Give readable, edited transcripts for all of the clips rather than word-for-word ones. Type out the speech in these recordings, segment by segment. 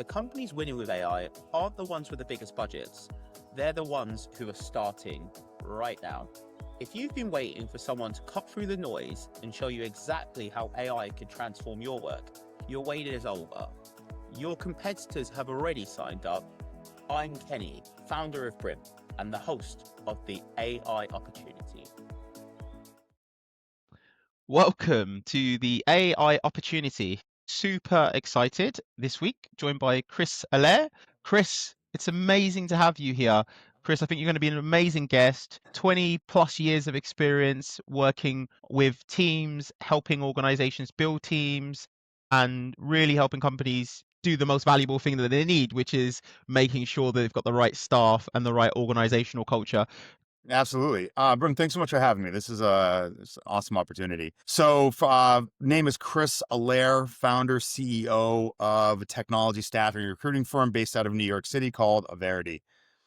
the companies winning with AI aren't the ones with the biggest budgets. They're the ones who are starting right now. If you've been waiting for someone to cut through the noise and show you exactly how AI could transform your work, your wait is over. Your competitors have already signed up. I'm Kenny, founder of Brim and the host of the AI Opportunity. Welcome to the AI Opportunity. Super excited this week, joined by Chris Allaire. Chris, it's amazing to have you here. Chris, I think you're going to be an amazing guest. 20 plus years of experience working with teams, helping organizations build teams, and really helping companies do the most valuable thing that they need, which is making sure that they've got the right staff and the right organizational culture. Absolutely. Brim, thanks so much for having me. This is it's an awesome opportunity. So, name is Chris Allaire, founder, CEO of a technology staffing and recruiting firm based out of New York City called Averity.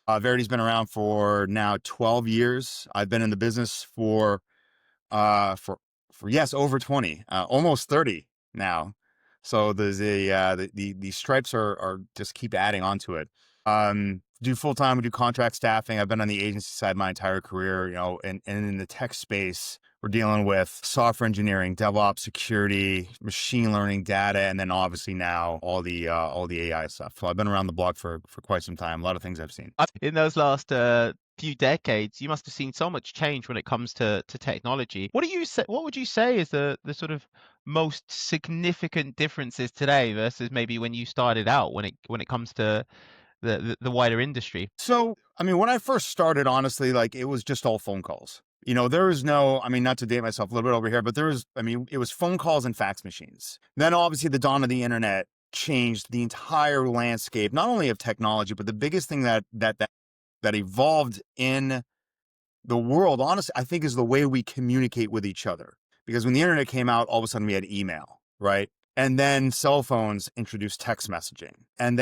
Verity's been around for now 12 years. I've been in the business for yes, over 20, almost 30 now. So there's the stripes are just keep adding onto it. Do full time, we do contract staffing. I've been on the agency side my entire career, and in the tech space, we're dealing with software engineering, DevOps, security, machine learning, data, and then obviously now all the AI stuff. So I've been around the block for quite some time. A lot of things I've seen. In those last few decades, you must have seen so much change when it comes to technology. What would you say is the sort of most significant differences today versus maybe when you started out when it comes to the wider industry? So, when I first started, honestly, it was just all phone calls. There was no, not to date myself a little bit over here, but it was phone calls and fax machines. Then obviously the dawn of the internet changed the entire landscape, not only of technology, but the biggest thing that evolved in the world, honestly, I think is the way we communicate with each other. Because when the internet came out, all of a sudden we had email, right? And then cell phones introduced text messaging. And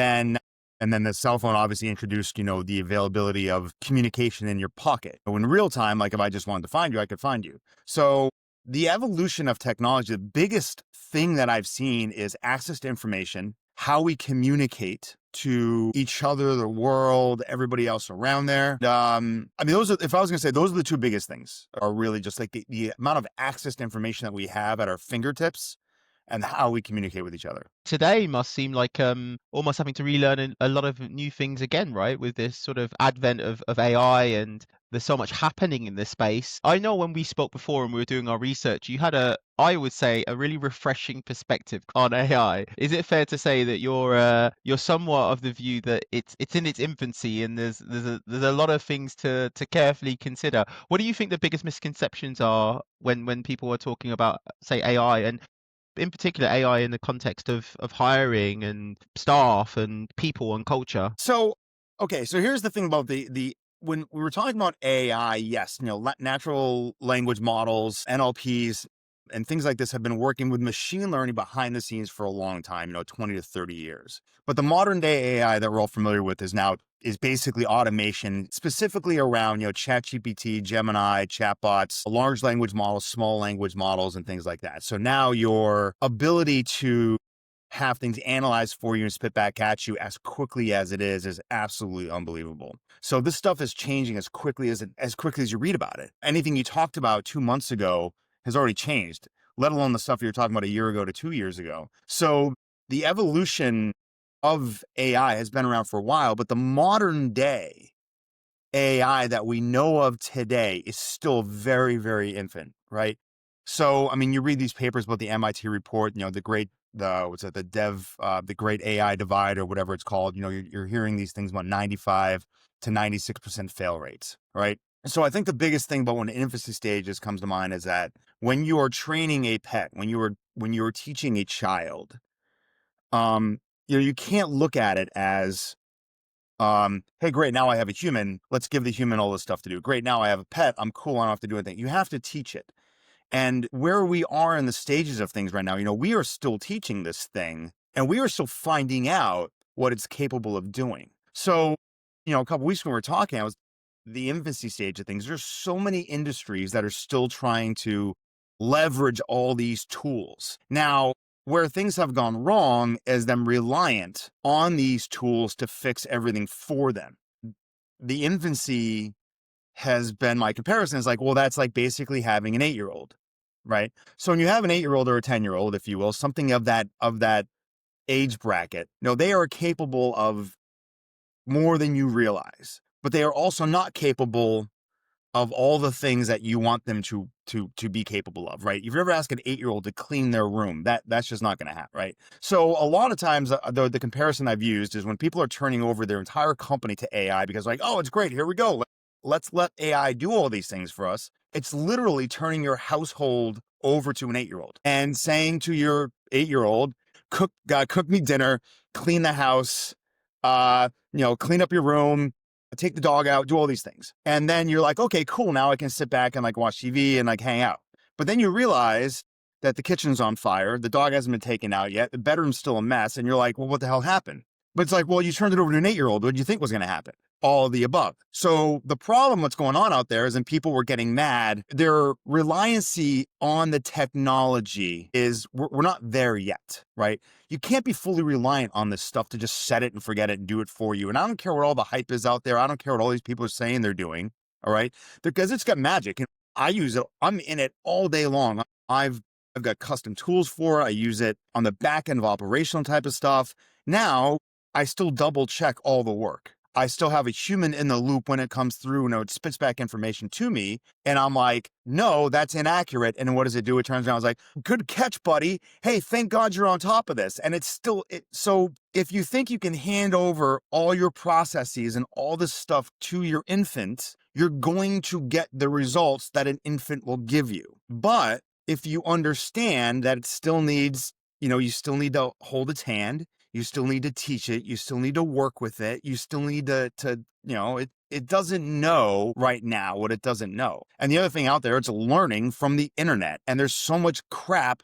then the cell phone obviously introduced, the availability of communication in your pocket. So in real time, if I just wanted to find you, I could find you. So the evolution of technology, the biggest thing that I've seen is access to information, how we communicate to each other, the world, everybody else around there. If I was going to say, those are the two biggest things, are really just the amount of access to information that we have at our fingertips and how we communicate with each other. Today must seem like almost having to relearn a lot of new things again, right? With this sort of advent of AI, and there's so much happening in this space. I know when we spoke before and we were doing our research, you had I would say, a really refreshing perspective on AI. Is it fair to say that you're somewhat of the view that it's in its infancy and there's a lot of things to carefully consider? What do you think the biggest misconceptions are when people are talking about, say, AI, and in particular AI in the context of hiring and staff and people and culture? So here's the thing about when we were talking about AI, yes, natural language models, NLPs, and things like this have been working with machine learning behind the scenes for a long time, 20 to 30 years. But the modern day AI that we're all familiar with is basically automation, specifically around, ChatGPT, Gemini, chatbots, large language models, small language models, and things like that. So now your ability to have things analyzed for you and spit back at you as quickly as it is absolutely unbelievable. So this stuff is changing as quickly as you read about it. Anything you talked about 2 months ago has already changed, let alone the stuff you were talking about a year ago to 2 years ago. So the evolution of AI has been around for a while, but the modern day AI that we know of today is still very, very infant, right? So, you read these papers about the MIT report, the great AI divide or whatever it's called. You're hearing these things about 95 to 96% fail rates, right? So I think the biggest thing about when infancy stages comes to mind is that when you are training a pet, when you are teaching a child, you can't look at it as, hey, great, now I have a human. Let's give the human all this stuff to do. Great, now I have a pet. I'm cool. I don't have to do anything. You have to teach it. And where we are in the stages of things right now, we are still teaching this thing and we are still finding out what it's capable of doing. So, a couple weeks when we were talking, I was the infancy stage of things. There's so many industries that are still trying to leverage all these tools. Now, where things have gone wrong is them reliant on these tools to fix everything for them. The infancy has been my comparison is like, well, that's like basically having an 8-year-old, right? So when you have an 8-year-old or a 10-year-old, if you will, something of that age bracket, they are capable of more than you realize, but they are also not capable of all the things that you want them to be capable of, right? If you ever ask an 8-year-old to clean their room, that's just not going to happen, right? So a lot of times, the comparison I've used is when people are turning over their entire company to AI because like, oh, it's great, here we go, let's let AI do all these things for us. It's literally turning your household over to an 8-year-old and saying to your 8-year-old, cook me dinner, clean the house, clean up your room, take the dog out, do all these things. And then you're like, okay, cool. Now I can sit back and like watch TV and like hang out. But then you realize that the kitchen's on fire. The dog hasn't been taken out yet. The bedroom's still a mess. And you're like, well, what the hell happened? But it's like, well, you turned it over to an 8-year-old. What did you think was going to happen? All of the above. So the problem what's going on out there is, and people were getting mad, their reliancy on the technology is we're not there yet, right? You can't be fully reliant on this stuff to just set it and forget it and do it for you. And I don't care what all the hype is out there. I don't care what all these people are saying they're doing, all right? Because it's got magic. And I use it. I'm in it all day long. I've got custom tools for it. I use it on the back end of operational type of stuff. Now, I still double check all the work. I still have a human in the loop when it comes through and it spits back information to me. And I'm like, no, that's inaccurate. And what does it do? It turns around, I was like, good catch, buddy. Hey, thank God you're on top of this. And it's still, so if you think you can hand over all your processes and all this stuff to your infant, you're going to get the results that an infant will give you. But if you understand that it still needs, you still need to hold its hand, you still need to teach it. You still need to work with it. You still need to it doesn't know right now what it doesn't know. And the other thing out there, it's learning from the internet. And there's so much crap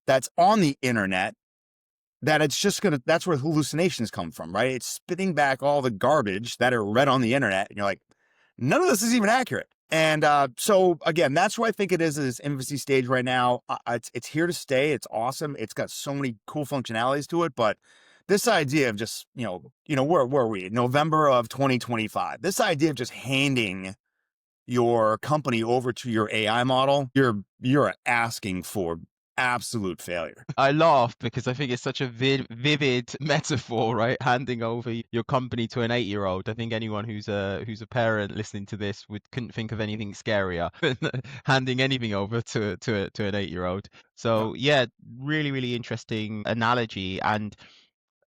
that's on the internet that it's just that's where hallucinations come from, right? It's spitting back all the garbage that are read on the internet. And you're like, none of this is even accurate. And so again, that's where I think it is at this infancy stage right now. It's here to stay. It's awesome. It's got so many cool functionalities to it, but this idea of just, where were we? November of 2025. This idea of just handing your company over to your AI model, you're asking for absolute failure. I laugh because I think it's such a vivid metaphor, right? Handing over your company to an 8-year-old. I think anyone who's a parent listening to this couldn't think of anything scarier than handing anything over to an 8-year-old. So yeah, really, really interesting analogy. And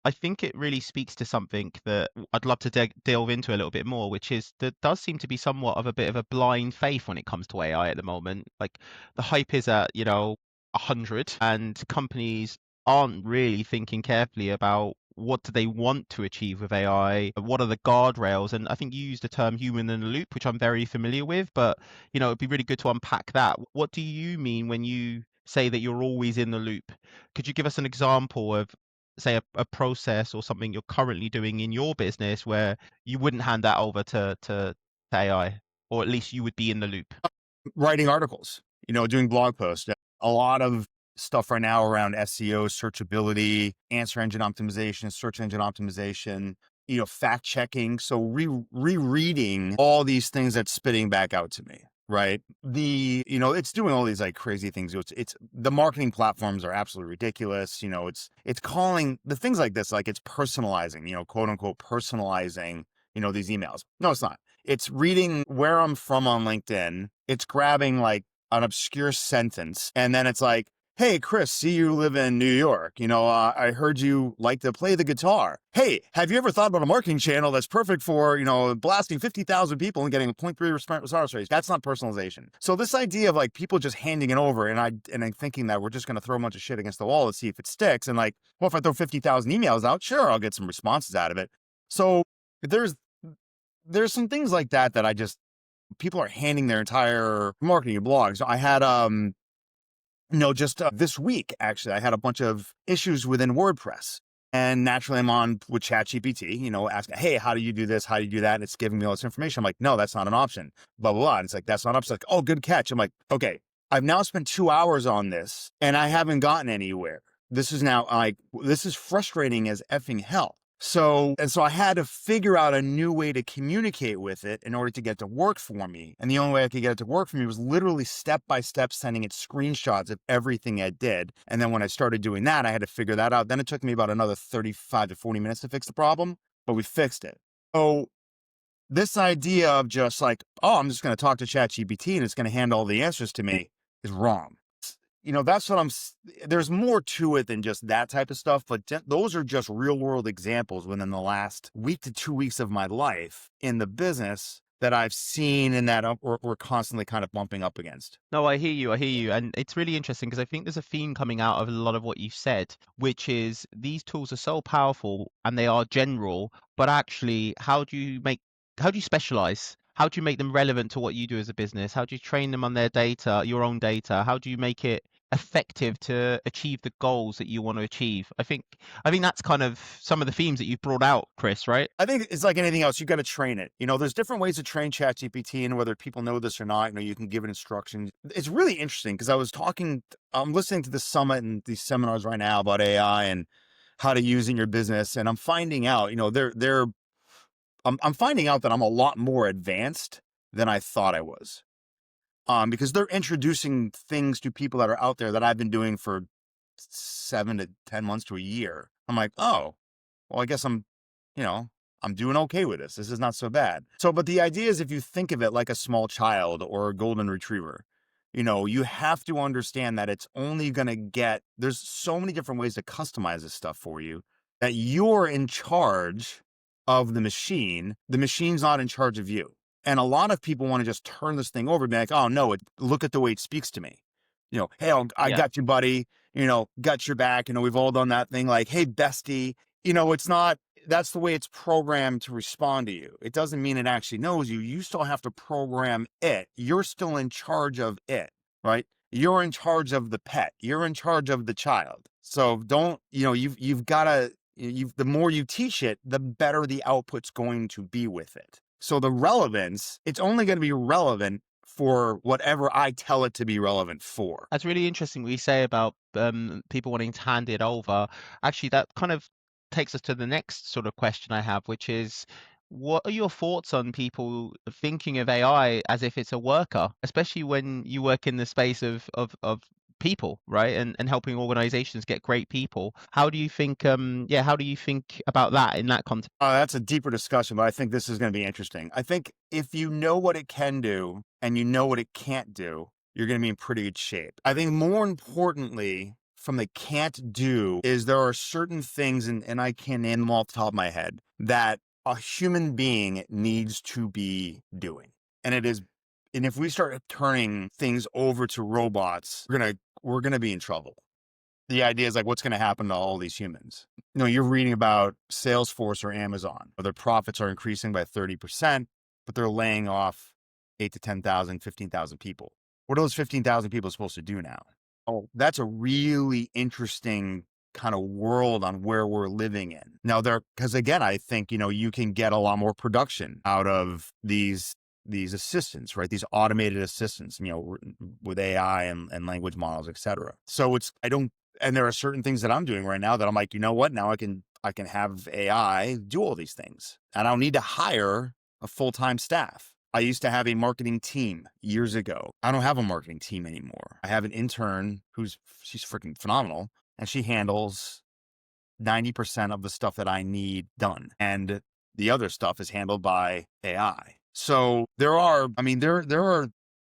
I think it really speaks to something that I'd love to delve into a little bit more, which is there does seem to be somewhat of a bit of a blind faith when it comes to AI at the moment. Like the hype is at, 100, and companies aren't really thinking carefully about what do they want to achieve with AI, what are the guardrails. And I think you used the term human in the loop, which I'm very familiar with, but it'd be really good to unpack that. What do you mean when you say that you're always in the loop? Could you give us an example of, say, a process or something you're currently doing in your business where you wouldn't hand that over to AI, or at least you would be in the loop? Writing articles, doing blog posts. A lot of stuff right now around SEO, searchability, answer engine optimization, search engine optimization, fact checking. So rereading all these things that's spitting back out to me. Right. It's doing all these like crazy things. It's the marketing platforms are absolutely ridiculous. It's calling the things like this, like it's personalizing, quote unquote, personalizing, these emails. No, it's not. It's reading where I'm from on LinkedIn. It's grabbing like an obscure sentence. And then it's like, hey, Chris, see you live in New York. I heard you like to play the guitar. Hey, have you ever thought about a marketing channel that's perfect for, blasting 50,000 people and getting a 0.3 response rate? That's not personalization. So this idea of like people just handing it over and I'm thinking that we're just going to throw a bunch of shit against the wall to see if it sticks. And like, well, if I throw 50,000 emails out, sure, I'll get some responses out of it. So there's some things like that people are handing their entire marketing blogs. I had, just this week, actually, I had a bunch of issues within WordPress. And naturally, I'm on with ChatGPT, asking, hey, how do you do this? How do you do that? And it's giving me all this information. I'm like, no, that's not an option. Blah, blah, blah. And it's like, that's not an option. It's like, oh, good catch. I'm like, okay, I've now spent 2 hours on this and I haven't gotten anywhere. this is now like, this is frustrating as effing hell. So I had to figure out a new way to communicate with it in order to get it to work for me. And the only way I could get it to work for me was literally step by step sending it screenshots of everything it did. And then when I started doing that, I had to figure that out. Then it took me about another 35 to 40 minutes to fix the problem, but we fixed it. So this idea of just like, oh, I'm just going to talk to ChatGPT and it's going to hand all the answers to me is wrong. That's what there's more to it than just that type of stuff, but those are just real world examples within the last week to 2 weeks of my life in the business that I've seen and that we're constantly kind of bumping up against. No, I hear you. I hear you. And it's really interesting because I think there's a theme coming out of a lot of what you've said, which is these tools are so powerful and they are general, but actually, how do you specialize? How do you make them relevant to what you do as a business? How do you train them on their data, your own data? How do you make it effective to achieve the goals that you want to achieve? I think that's kind of some of the themes that you've brought out, Chris, right? I think it's like anything else. You got to train it. There's different ways to train ChatGPT, and whether people know this or not, you can give it instructions. It's really interesting because I'm listening to this summit and these seminars right now about AI and how to use it in your business. And I'm finding out, I'm finding out that I'm a lot more advanced than I thought I was. Because they're introducing things to people that are out there that I've been doing for 7 to 10 months to a year. I'm like, oh, well, I guess I'm doing okay with this. This is not so bad. But the idea is, if you think of it like a small child or a golden retriever, you have to understand that it's only going to there's so many different ways to customize this stuff for you that you're in charge of the machine. The machine's not in charge of you. And a lot of people want to just turn this thing over and be like, oh no, look at the way it speaks to me. Hey, I got you, buddy, got your back. We've all done that thing like, hey, bestie, it's not, that's the way it's programmed to respond to you. It doesn't mean it actually knows you. You still have to program it. You're still in charge of it, right? You're in charge of the pet. You're in charge of the child. So you've got to, the more you teach it, the better the output's going to be with it. So the relevance, it's only going to be relevant for whatever I tell it to be relevant for. That's really interesting what you say about people wanting to hand it over. Actually, that kind of takes us to the next sort of question I have, which is, what are your thoughts on people thinking of AI as if it's a worker, especially when you work in the space of people, right? And helping organizations get great people. How do you think how do you think about that in that context? That's a deeper discussion, but I think this is going to be interesting. I think if you know what it can do and you know what it can't do, you're going to be in pretty good shape. I think more importantly, from the can't do, is there are certain things, and I can name them off the top of my head, that a human being needs to be doing. And if we start turning things over to robots, we're gonna be in trouble. The idea is like, what's going to happen to all these humans? You're reading about Salesforce or Amazon. Their profits are increasing by 30%, but they're laying off 8 to 10,000, 15,000 people. What are those 15,000 people supposed to do now? Oh, that's a really interesting kind of world on where we're living in. Now because again, I think, you can get a lot more production out of these assistants, right? These automated assistants, with AI and language models, et cetera. So and there are certain things that I'm doing right now that I'm like, you know what? Now I can have AI do all these things, and I don't need to hire a full-time staff. I used to have a marketing team years ago. I don't have a marketing team anymore. I have an intern she's freaking phenomenal, and she handles 90% of the stuff that I need done. And the other stuff is handled by AI. So there are,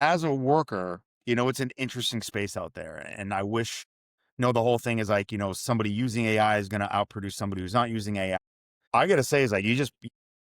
as a worker, it's an interesting space out there. And I wish, the whole thing is like, somebody using AI is going to outproduce somebody who's not using AI. I got to say is like,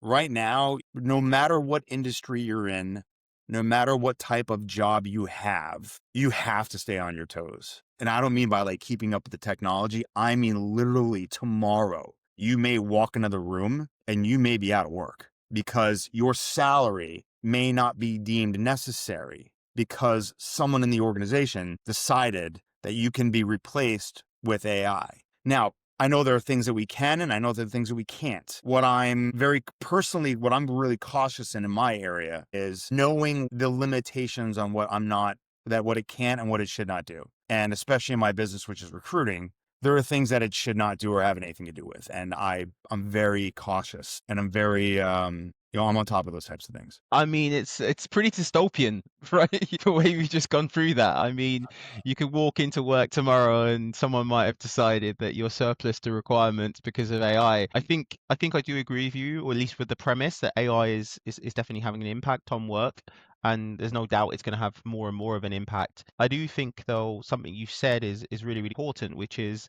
right now, no matter what industry you're in, no matter what type of job you have to stay on your toes. And I don't mean by like keeping up with the technology. I mean, literally tomorrow, you may walk into the room and you may be out of work because your salary may not be deemed necessary because someone in the organization decided that you can be replaced with AI. Now, I know there are things that we can, and I know there are things that we can't. What I'm really cautious in my area is knowing the limitations on what it can and what it should not do. And especially in my business, which is recruiting, there are things that it should not do or have anything to do with. And I'm very cautious, and I'm very, I'm on top of those types of things. I mean, it's pretty dystopian, right? The way we've just gone through that. I mean, you could walk into work tomorrow and someone might have decided that you're surplus to requirements because of AI. I think I do agree with you, or at least with the premise that AI is definitely having an impact on work. And there's no doubt it's going to have more and more of an impact. I do think, though, something you said is really, really important, which is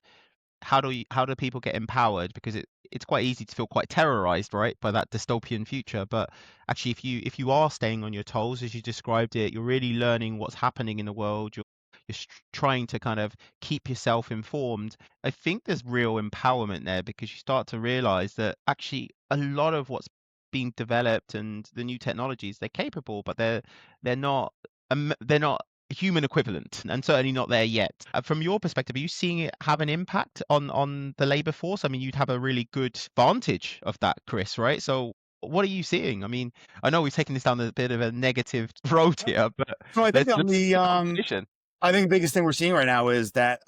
how do people get empowered? Because it's quite easy to feel quite terrorized, right, by that dystopian future. But actually, if you are staying on your toes, as you described it, you're really learning what's happening in the world. You're trying to kind of keep yourself informed. I think there's real empowerment there because you start to realize that actually a lot of what's being developed and the new technologies, they're capable, but they're not human equivalent, and certainly not there yet. From your perspective, are you seeing it have an impact on the labor force? I mean, you'd have a really good vantage of that, Chris, right? So what are you seeing? I mean, I know we've taken this down a bit of a negative road here, but So I think let's on look at the the competition. I think the biggest thing we're seeing right now is that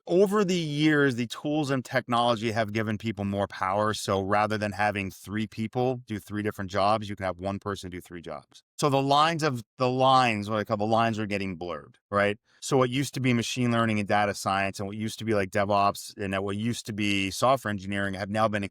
over the years, the tools and technology have given people more power. So rather than having 3 people do 3 different jobs, you can have one person do 3 jobs. So what I call the lines are getting blurred, right? So what used to be machine learning and data science, and what used to be like DevOps, and what used to be software engineering, have now been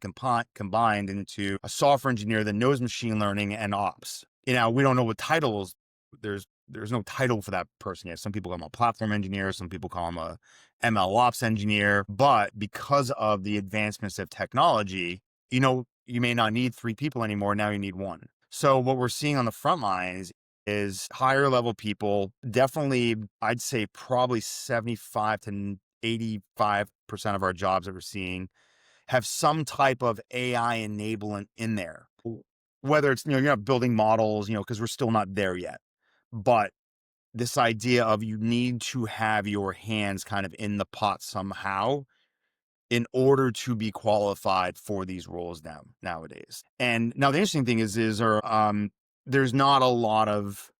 combined into a software engineer that knows machine learning and ops. We don't know what titles there's no title for that person yet. Some people call them a platform engineer. Some people call them a ML ops engineer. But because of the advancements of technology, you may not need 3 people anymore. Now you need one. So what we're seeing on the front lines is higher level people. Definitely, I'd say probably 75 to 85% of our jobs that we're seeing have some type of AI enablement in there. Whether it's, you're not building models, because we're still not there yet. But this idea of you need to have your hands kind of in the pot somehow in order to be qualified for these roles nowadays. And now the interesting thing is there's not a lot of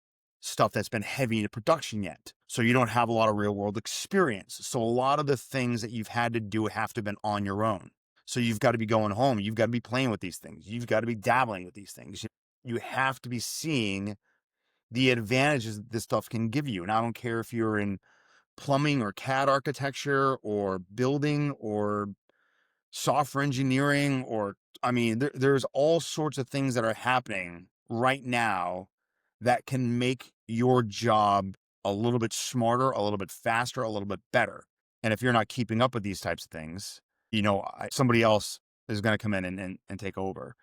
stuff that's been heavy into production yet. So you don't have a lot of real world experience. So a lot of the things that you've had to do have to have been on your own. So you've got to be going home. You've got to be playing with these things. You've got to be dabbling with these things. You have to be seeing the advantages that this stuff can give you. And I don't care if you're in plumbing or CAD architecture or building or software engineering, there's all sorts of things that are happening right now that can make your job a little bit smarter, a little bit faster, a little bit better. And if you're not keeping up with these types of things, somebody else is going to come in and take over.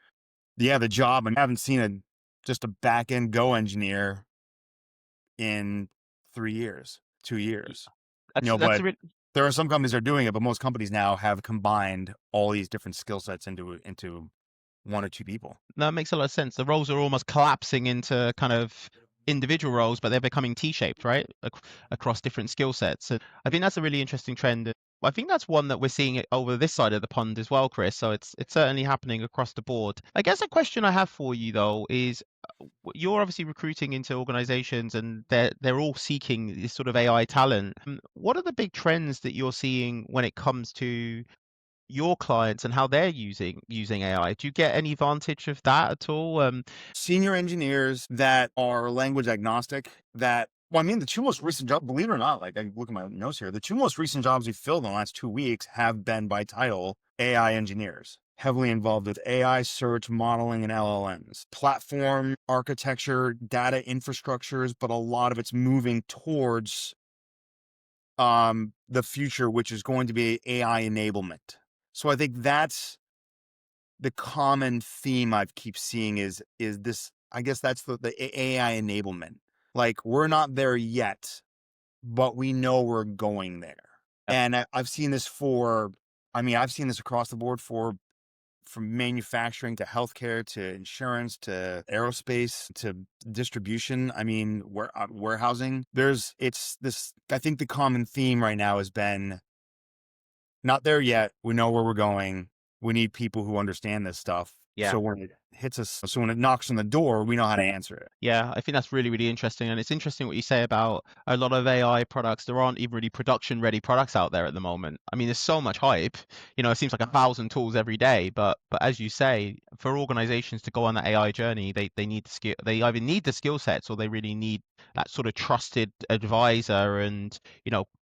Yeah, the job, I haven't seen just a back-end Go engineer in 3 years, 2 years. That's But a really, there are some companies that are doing it, but most companies now have combined all these different skill sets into 1 or 2 people. that makes a lot of sense. The roles are almost collapsing into kind of individual roles, but they're becoming T-shaped, right, across different skill sets. And I think that's a really interesting trend. I think that's one that we're seeing it over this side of the pond as well, Chris. So it's certainly happening across the board. I guess a question I have for you though is, you're obviously recruiting into organizations, and they're all seeking this sort of AI talent. What are the big trends that you're seeing when it comes to your clients and how they're using AI? Do you get any advantage of that at all? Senior engineers that are language agnostic, the 2 most recent jobs, believe it or not, like I look at my notes here, the 2 most recent jobs we filled in the last 2 weeks have been by title AI engineers, heavily involved with AI search, modeling, and LLMs, platform architecture, data infrastructures, but a lot of it's moving towards the future, which is going to be AI enablement. So I think that's the common theme I keep seeing is this. I guess that's the AI enablement. Like, we're not there yet, but we know we're going there. And I've seen this I've seen this across the board from manufacturing to healthcare to insurance to aerospace to distribution. Warehousing. I think the common theme right now has been not there yet. We know where we're going. We need people who understand this stuff. Yeah. So we're going to hits us. So when it knocks on the door, we know how to answer it. Yeah, I think that's really, really interesting. And it's interesting what you say about a lot of AI products. There aren't even really production ready products out there at the moment. I mean, there's so much hype. It seems like 1,000 tools every day. But as you say, for organizations to go on that AI journey, they need the skill. They either need the skill sets or they really need that sort of trusted advisor and,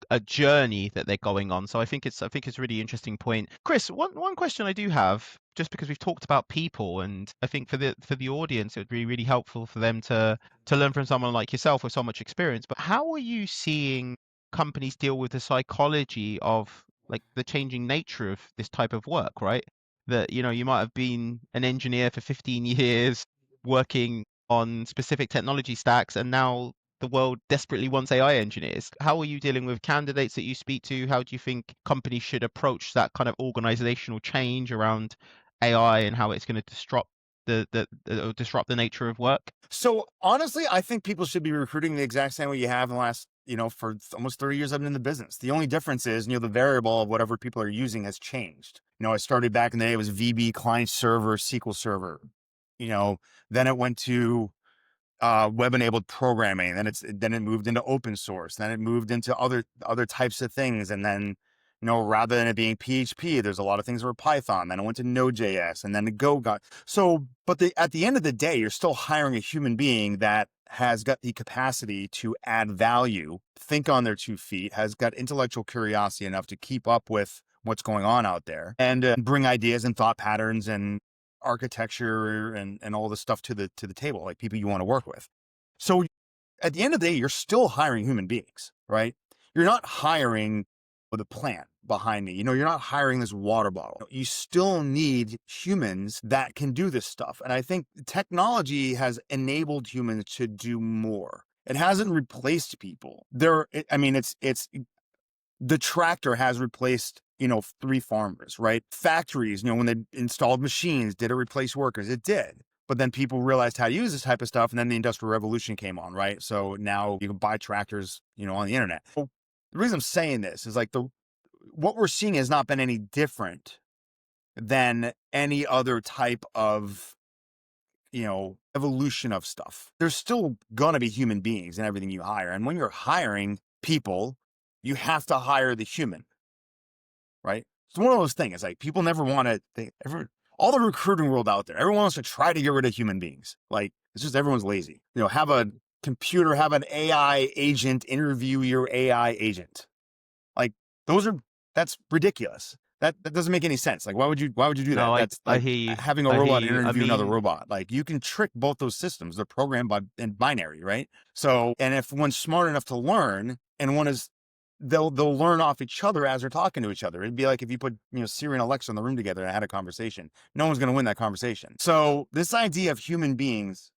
a journey that they're going on. So I think it's a really interesting point. Chris, one question I do have, just because we've talked about people, and I think for the audience, it would be really helpful for them to learn from someone like yourself with so much experience. But how are you seeing companies deal with the psychology of like the changing nature of this type of work, right? That, you might have been an engineer for 15 years working on specific technology stacks, and now the world desperately wants AI engineers. How are you dealing with candidates that you speak to? How do you think companies should approach that kind of organizational change around AI and how it's going to disrupt disrupt the nature of work? So honestly, I think people should be recruiting the exact same way you have in the last, for almost 30 years I've been in the business. The only difference is, the variable of whatever people are using has changed. I started back in the day, it was VB, client server, SQL server. Then it went to web-enabled programming. Then it moved into open source. Then it moved into other types of things. And then, rather than it being PHP, there's a lot of things that were Python. Then it went to Node.js, and then the Go got so. But at the end of the day, you're still hiring a human being that has got the capacity to add value, think on their 2 feet, has got intellectual curiosity enough to keep up with what's going on out there, and bring ideas and thought patterns and architecture and all this stuff to the table, like people you want to work with. So at the end of the day, you're still hiring human beings, right? You're not hiring with a plant behind me. You're not hiring this water bottle. You still need humans that can do this stuff. And I think technology has enabled humans to do more. It hasn't replaced people. It's the tractor has replaced 3 farmers, right? Factories, when they installed machines, did it replace workers? It did. But then people realized how to use this type of stuff, and then the Industrial Revolution came on, right? So now you can buy tractors, on the internet. Well, the reason I'm saying this is like what we're seeing has not been any different than any other type of, evolution of stuff. There's still gonna be human beings in everything you hire. And when you're hiring people, you have to hire the human, right? It's one of those things. It's like people never want to, all the recruiting world out there, everyone wants to try to get rid of human beings. Like, it's just everyone's lazy. Have a computer, have an AI agent interview your AI agent. Like, that's ridiculous. That doesn't make any sense. Like, why would you do that? No, That's I like hear you. having a I hear robot you. I interview another mean, robot. Like, you can trick both those systems. They're programmed in binary, right? So, and if one's smart enough to learn and one is, they'll learn off each other as they're talking to each other. It'd be like if you put, Siri and Alexa in the room together and had a conversation. No one's going to win that conversation. So this idea of human beings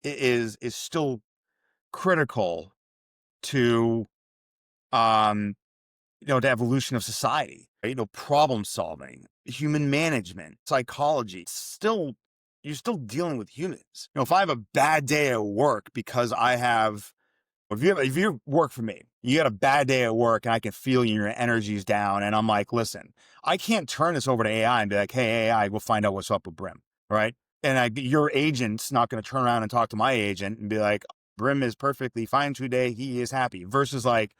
is still critical to, to evolution of society, right? Problem solving, human management, psychology. You're still dealing with humans. If I have a bad day at work because if you work for me, you got a bad day at work and I can feel your energy's down, and I'm like, listen, I can't turn this over to AI and be like, hey, AI, we'll find out what's up with Brim, right? And your agent's not going to turn around and talk to my agent and be like, Brim is perfectly fine today, he is happy. Versus like,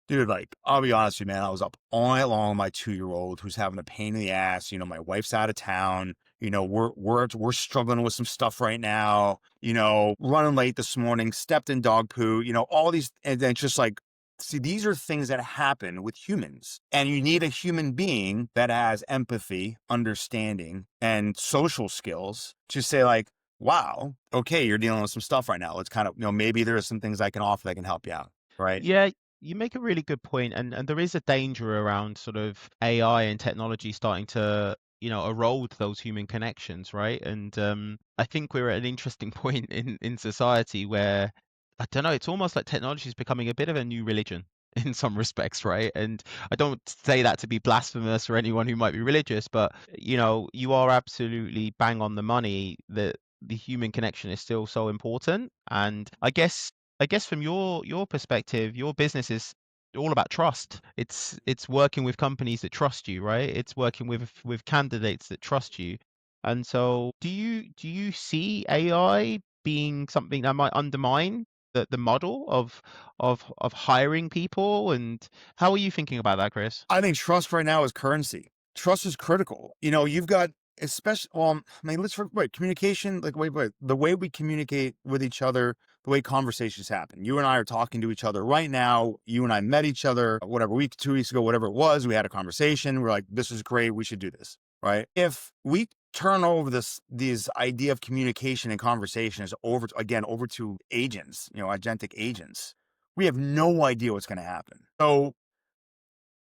dude, like, I'll be honest with you, man, I was up all night long with my 2-year-old who's having a pain in the ass. My wife's out of town. We're struggling with some stuff right now. Running late this morning, stepped in dog poo. All these, and then just like, see, these are things that happen with humans, and you need a human being that has empathy, understanding, and social skills to say like, wow, okay, you're dealing with some stuff right now. Let's kind of, maybe there are some things I can offer that can help you out, right? yeah, you make a really good point, and there is a danger around sort of AI and technology starting to, erode those human connections, right? And I think we're at an interesting point in society where, I don't know, it's almost like technology is becoming a bit of a new religion in some respects, right? And I don't say that to be blasphemous or anyone who might be religious, but you are absolutely bang on the money that the human connection is still so important. And I guess from your perspective, your business is all about trust. It's working with companies that trust you, right? It's working with candidates that trust you. And so do you see AI being something that might undermine the model of hiring people? And how are you thinking about that, Chris? I think trust right now is currency. Trust is critical. You've got, especially, well, I mean, wait, communication, like, wait, the way we communicate with each other, the way conversations happen. You and I are talking to each other right now. You and I met each other, whatever, week, 2 weeks ago, whatever it was. We had a conversation. We're like, this is great. We should do this, right? If we turn over these idea of communication and conversation is over to agents, agentic agents, we have no idea what's going to happen. So,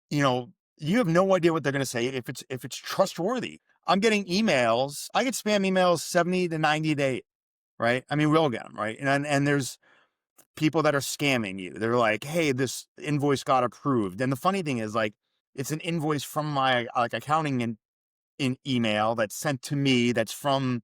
you have no idea what they're going to say if it's trustworthy. I'm getting emails. I get spam emails 70 to 90 days, right? I mean, we all get them, right? And there's people that are scamming you. They're like, hey, this invoice got approved. And the funny thing is, like, it's an invoice from my accounting in email that's sent to me, that's from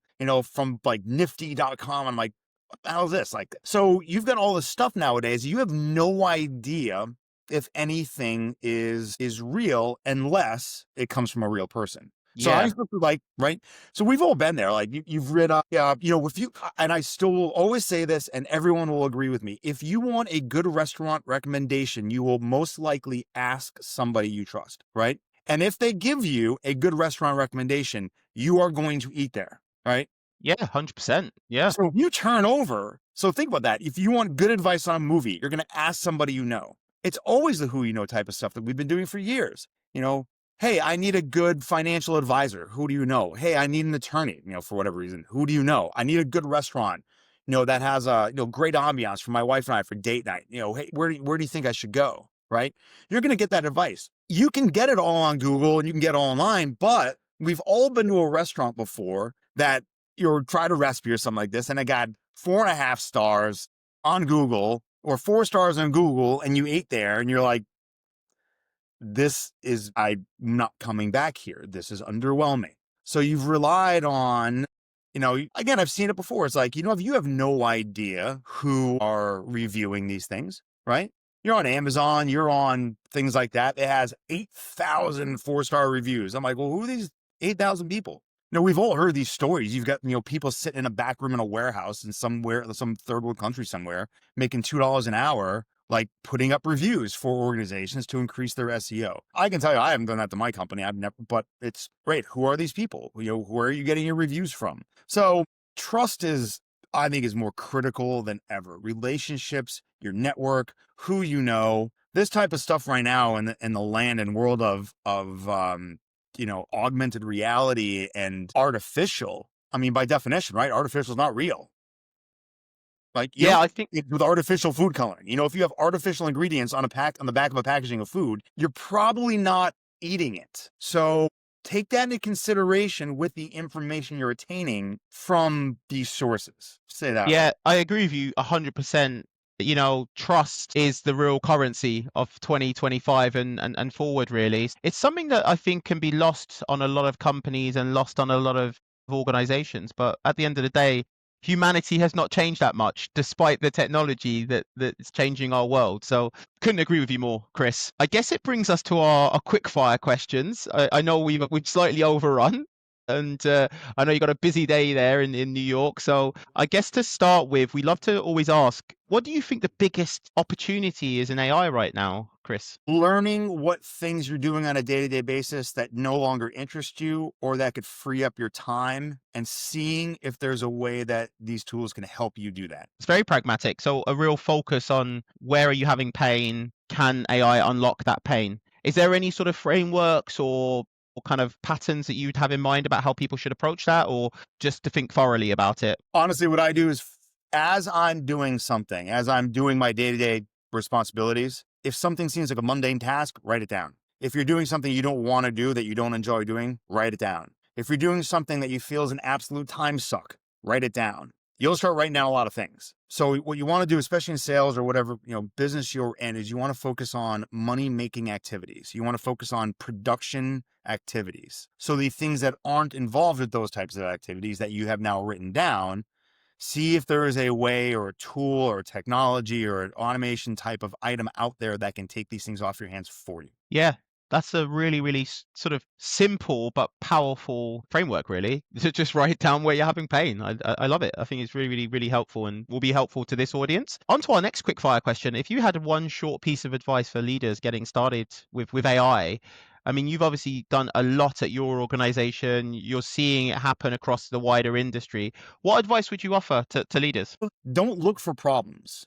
like nifty.com. I'm like, what the hell is this? Like, so you've got all this stuff nowadays. You have no idea if anything is real unless it comes from a real person. So I Yeah. like, right. So we've all been there. Like, you've read up, yeah, if you, and I still will always say this, and everyone will agree with me. If you want a good restaurant recommendation, you will most likely ask somebody you trust, right? And if they give you a good restaurant recommendation, you are going to eat there, right? Yeah, 100%. Yeah. So if you turn over, so think about that. If you want good advice on a movie, you're going to ask somebody you know. It's always the who you know type of stuff that we've been doing for years. Hey, I need a good financial advisor. Who do you know? Hey, I need an attorney, for whatever reason. Who do you know? I need a good restaurant, that has a, great ambiance for my wife and I for date night. Hey, where do you think I should go? Right? You're going to get that advice. You can get it all on Google and you can get it online, but we've all been to a restaurant before that you tried a recipe or something like this, and it got 4.5 stars on Google or 4 stars on Google, and you ate there and you're like, I'm not coming back here. This is underwhelming. So you've relied on, again, I've seen it before. It's like, if you have no idea who are reviewing these things, right? You're on Amazon, you're on things like that. It has 8,000 4-star reviews. I'm like, well, who are these 8,000 people? We've all heard these stories. You've got, people sitting in a back room in a warehouse in some third world country somewhere, making $2 an hour, like putting up reviews for organizations to increase their SEO. I can tell you, I haven't done that to my company. I've never, but it's great. Who are these people? Where are you getting your reviews from? So trust I think is more critical than ever. Relationships, your network, who you know, this type of stuff right now in the land and world of augmented reality and artificial. I mean, by definition, right? Artificial is not real. Like, Yeah, I think with artificial food coloring, if you have artificial ingredients on the back of a packaging of food, you're probably not eating it. So take that into consideration with the information you're attaining from these sources. Say that. yeah, I agree with you 100%. Trust is the real currency of 2025 and forward, really. It's something that I think can be lost on a lot of companies and lost on a lot of organizations. But at the end of the day, humanity has not changed that much, despite the technology that's changing our world. So couldn't agree with you more, Chris. I guess it brings us to our quick fire questions. I know we've slightly overrun. And I know you got a busy day there in New York. So I guess to start with, we love to always ask, what do you think the biggest opportunity is in AI right now, Chris? Learning what things you're doing on a day-to-day basis that no longer interest you or that could free up your time, and seeing if there's a way that these tools can help you do that. It's very pragmatic. So a real focus on where are you having pain? Can AI unlock that pain? Is there any sort of frameworks or kind of patterns that you'd have in mind about how people should approach that, or just to think thoroughly about it? Honestly, what I do is, as I'm doing something, as I'm doing my day-to-day responsibilities, if something seems like a mundane task, write it down. If you're doing something you don't want to do, that you don't enjoy doing, write it down. If you're doing something that you feel is an absolute time suck, write it down. You'll start writing down a lot of things. So what you want to do, especially in sales or whatever, business you're in, is you want to focus on money-making activities. You want to focus on production activities. So the things that aren't involved with those types of activities that you have now written down, see if there is a way or a tool or a technology or an automation type of item out there that can take these things off your hands for you. Yeah. That's a really, really sort of simple but powerful framework, really, to just write down where you're having pain. I love it. I think it's really, really, really helpful and will be helpful to this audience. On to our next quick fire question. If you had one short piece of advice for leaders getting started with AI, I mean, you've obviously done a lot at your organization. You're seeing it happen across the wider industry. What advice would you offer to leaders? Don't look for problems,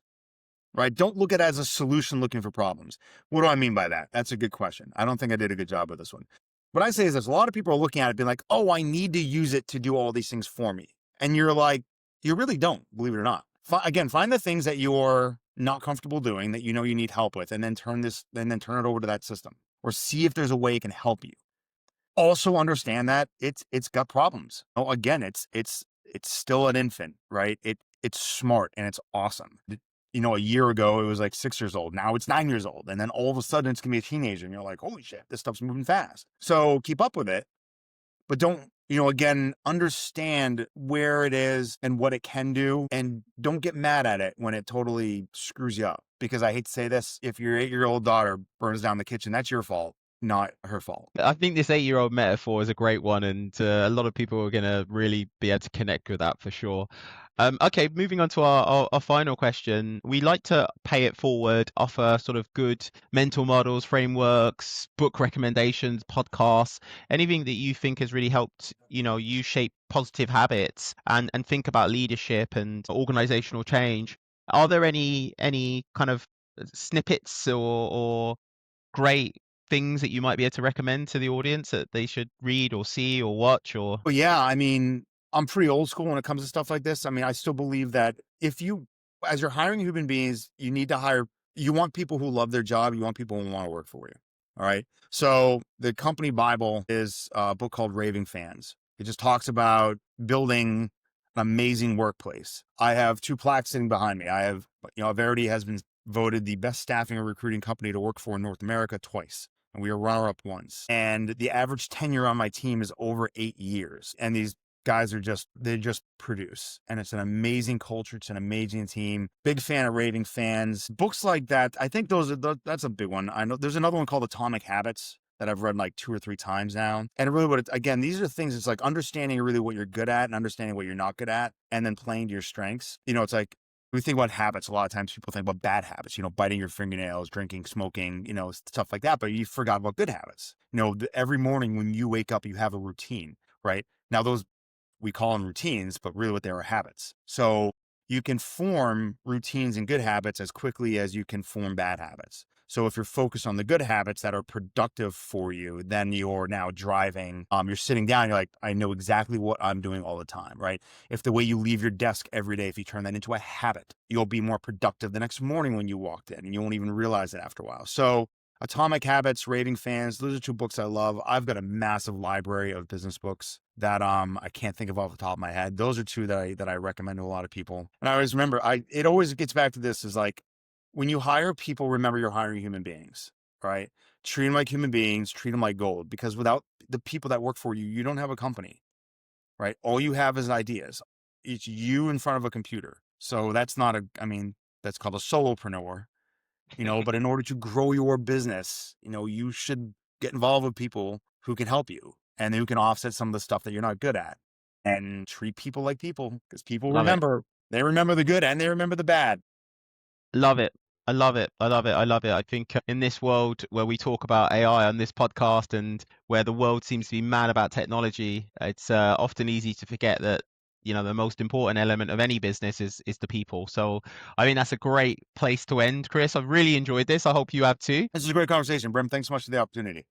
right? Don't look at it as a solution looking for problems. What do I mean by that? That's a good question. I don't think I did a good job with this one. What I say is there's a lot of people are looking at it being like, oh, I need to use it to do all these things for me. And you're like, you really don't, believe it or not. Again, find the things that you're not comfortable doing that you know you need help with, and then turn it over to that system, or see if there's a way it can help you. Also understand that it's got problems. Oh, again, it's still an infant, right? It's smart and it's awesome. You know, a year ago it was like 6 years old. Now it's 9 years old, and then all of a sudden it's gonna be a teenager, and you're like, holy shit, this stuff's moving fast. So keep up with it, but don't, again, understand where it is and what it can do, and don't get mad at it when it totally screws you up. Because I hate to say this, if your 8-year-old daughter burns down the kitchen, that's your fault, not her fault. I think this 8-year-old metaphor is a great one, and a lot of people are going to really be able to connect with that for sure. Okay, moving on to our final question. We like to pay it forward, offer sort of good mental models, frameworks, book recommendations, podcasts, anything that you think has really helped, you shape positive habits and think about leadership and organizational change. Are there any kind of snippets or great things that you might be able to recommend to the audience that they should read or see or watch or? But yeah, I mean, I'm pretty old school when it comes to stuff like this. I mean, I still believe that as you're hiring human beings, you want people who love their job. You want people who want to work for you. All right. So the company Bible is a book called Raving Fans. It just talks about building an amazing workplace. I have 2 plaques sitting behind me. Averity has been voted the best staffing and recruiting company to work for in North America twice. And we were runner-up once. And the average tenure on my team is over 8 years. And these guys they just produce. And it's an amazing culture. It's an amazing team. Big fan of Raving Fans. Books like that, I think that's a big one. I know there's another one called Atomic Habits that I've read like 2 or 3 times now. And really again, these are things, it's like understanding really what you're good at and understanding what you're not good at, and then playing to your strengths. It's like, we think about habits. A lot of times people think about bad habits, biting your fingernails, drinking, smoking, stuff like that. But you forgot about good habits. Every morning when you wake up, you have a routine, right? Now those, we call them routines, but really what they are habits. So you can form routines and good habits as quickly as you can form bad habits. So if you're focused on the good habits that are productive for you, then you're now driving, you're sitting down, you're like, I know exactly what I'm doing all the time, right? If the way you leave your desk every day, if you turn that into a habit, you'll be more productive the next morning when you walked in, and you won't even realize it after a while. So Atomic Habits, Raving Fans, those are 2 books I love. I've got a massive library of business books that I can't think of off the top of my head. Those are 2 that I recommend to a lot of people. And I always remember, it always gets back to this, is like, when you hire people, remember you're hiring human beings, right? Treat them like human beings, treat them like gold, because without the people that work for you, you don't have a company, right? All you have is ideas. It's you in front of a computer. So that's that's called a solopreneur, but in order to grow your business, you should get involved with people who can help you and who can offset some of the stuff that you're not good at, and treat people like people, because people Love it. they remember the good and they remember the bad. Love it. I love it. I love it. I love it. I think in this world where we talk about AI on this podcast and where the world seems to be mad about technology, it's often easy to forget that, the most important element of any business is the people. So I think that's a great place to end, Chris. I've really enjoyed this. I hope you have too. This is a great conversation, Brim. Thanks so much for the opportunity.